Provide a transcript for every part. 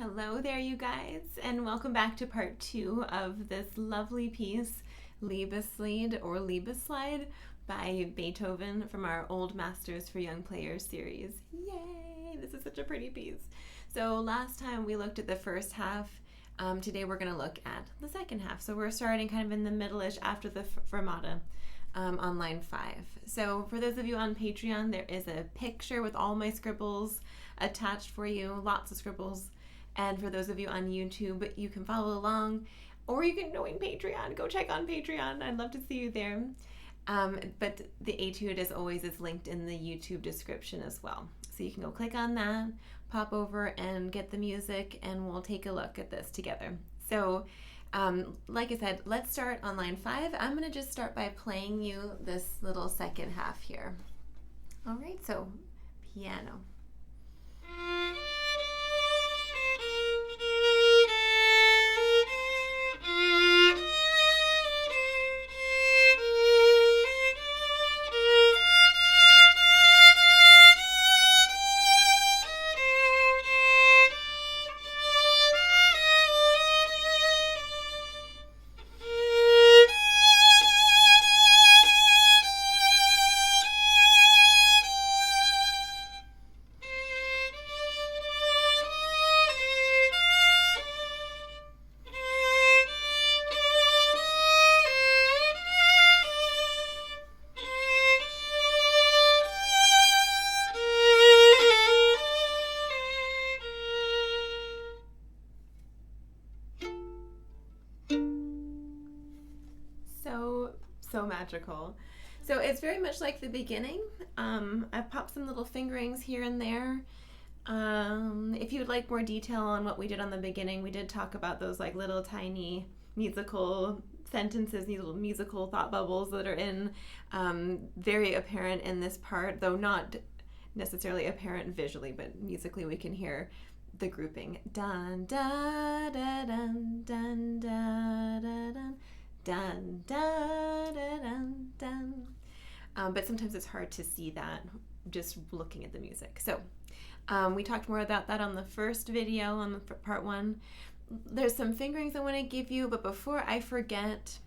Hello there, you guys, and welcome back to part 2 of this lovely piece, Liebeslied or Liebeslied by Beethoven from our Old Masters for Young Players series. Yay! This is such a pretty piece. So last time we looked at the first half. Today we're going to look at the second half. So we're starting kind of in the middle-ish after the fermata. On line 5. So for those of you on Patreon, there is a picture with all my scribbles attached for you, lots of scribbles. And for those of you on YouTube, you can follow along, or you can join Patreon. Go check on Patreon. I'd love to see you there. But the etude, as always, is linked in the YouTube description as well. So you can go click on that, pop over and get the music, and we'll take a look at this together. So like I said, let's start on line 5. I'm going to just start by playing you this little second half here. All right, so piano. So magical. So it's very much like the beginning. I've popped some little fingerings here and there. If you would like more detail on what we did on the beginning, we did talk about those like little tiny musical sentences, these little musical thought bubbles that are in very apparent in this part, though not necessarily apparent visually, but musically we can hear the grouping. Dun da da dun dun da da dun. Dun, dun, dun, dun, dun. But sometimes it's hard to see that just looking at the music. So we talked more about that on the first video, on the part 1. There's some fingerings I want to give you, but before I forget,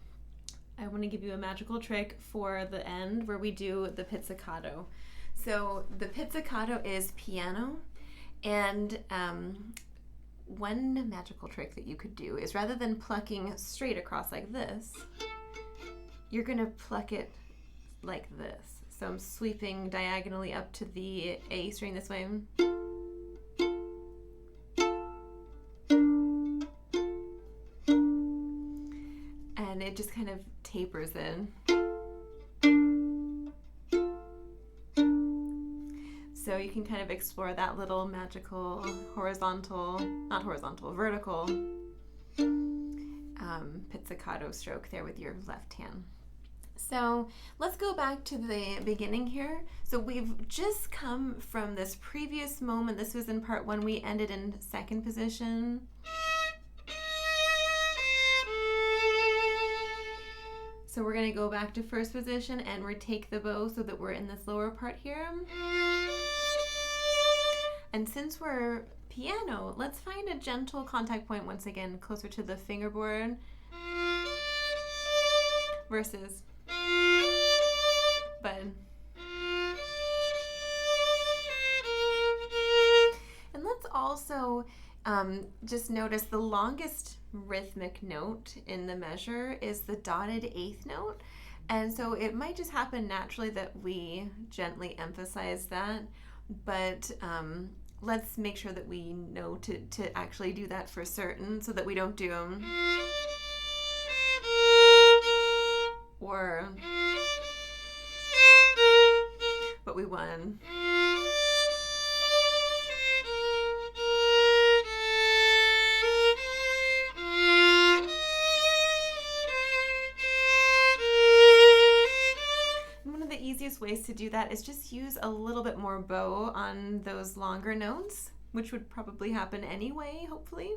I want to give you a magical trick for the end where we do the pizzicato. So the pizzicato is piano, and one magical trick that you could do is rather than plucking straight across like this, you're going to pluck it like this. So I'm sweeping diagonally up to the A string this way. And it just kind of tapers in. So you can kind of explore that little magical vertical pizzicato stroke there with your left hand. So let's go back to the beginning here. So we've just come from this previous moment. This was in part 1. We ended in second position. So we're going to go back to first position and retake the bow so that we're in this lower part here. And since we're piano, let's find a gentle contact point once again closer to the fingerboard versus button. And let's also just notice the longest rhythmic note in the measure is the dotted 8th note. And so it might just happen naturally that we gently emphasize that, but let's make sure that we know to actually do that for certain so that we don't do or but we won. Easiest ways to do that is just use a little bit more bow on those longer notes, which would probably happen anyway, hopefully.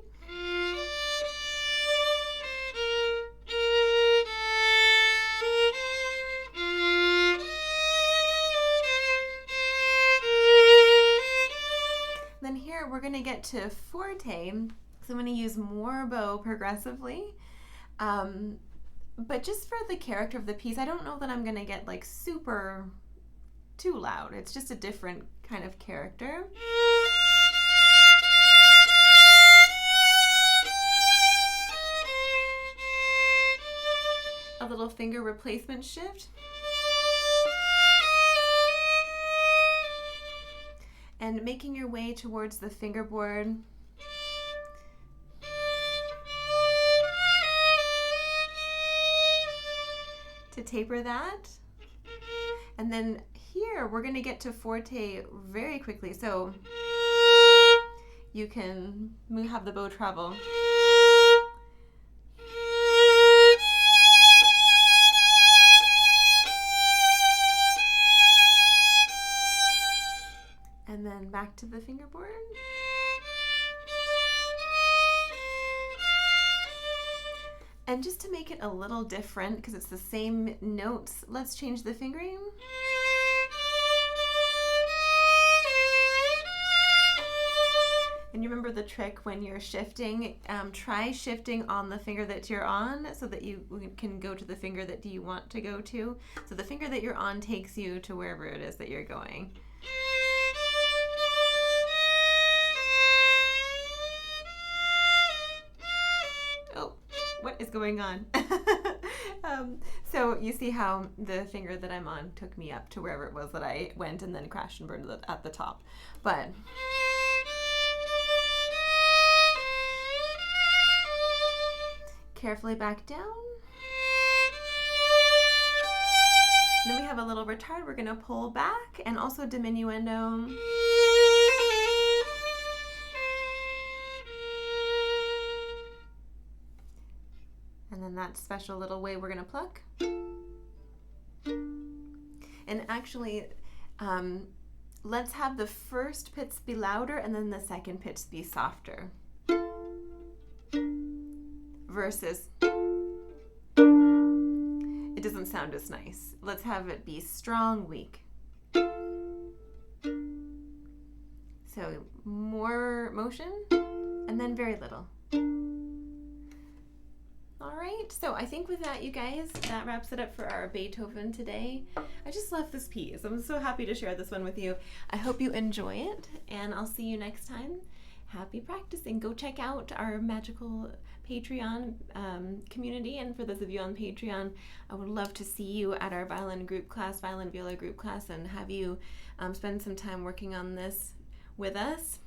here we're going to get to forte, so I'm going to use more bow progressively. But just for the character of the piece, I don't know that I'm going to get like super too loud. It's just a different kind of character. A little finger replacement shift. And making your way towards the fingerboard. To taper that. And then here we're going to get to forte very quickly. So you can have the bow travel. And then back to the fingerboard. And just to make it a little different, because it's the same notes, let's change the fingering. And you remember the trick when you're shifting, try shifting on the finger that you're on so that you can go to the finger that you want to go to. So the finger that you're on takes you to wherever it is that you're going. What is going on? So you see how the finger that I'm on took me up to wherever it was that I went and then crashed and burned at the top. But carefully back down. Then we have a little retard. We're going to pull back and also diminuendo. And then that special little way we're going to pluck. And actually, let's have the first pitch be louder and then the second pitch be softer. Versus, it doesn't sound as nice. Let's have it be strong, weak. So more motion and then very little. All right, so I think with that, you guys, that wraps it up for our Beethoven today. I just love this piece. I'm so happy to share this one with you. I hope you enjoy it, and I'll see you next time. Happy practicing. Go check out our magical Patreon community, and for those of you on Patreon, I would love to see you at our violin group class, violin viola group class, and have you spend some time working on this with us.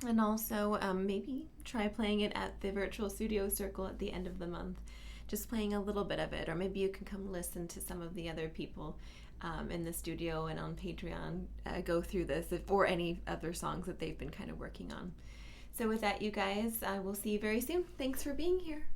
And also maybe try playing it at the virtual studio circle at the end of the month, just playing a little bit of it, or maybe you can come listen to some of the other people in the studio and on Patreon go through this, or any other songs that they've been kind of working on. So with that, you guys, I will see you very soon. Thanks for being here.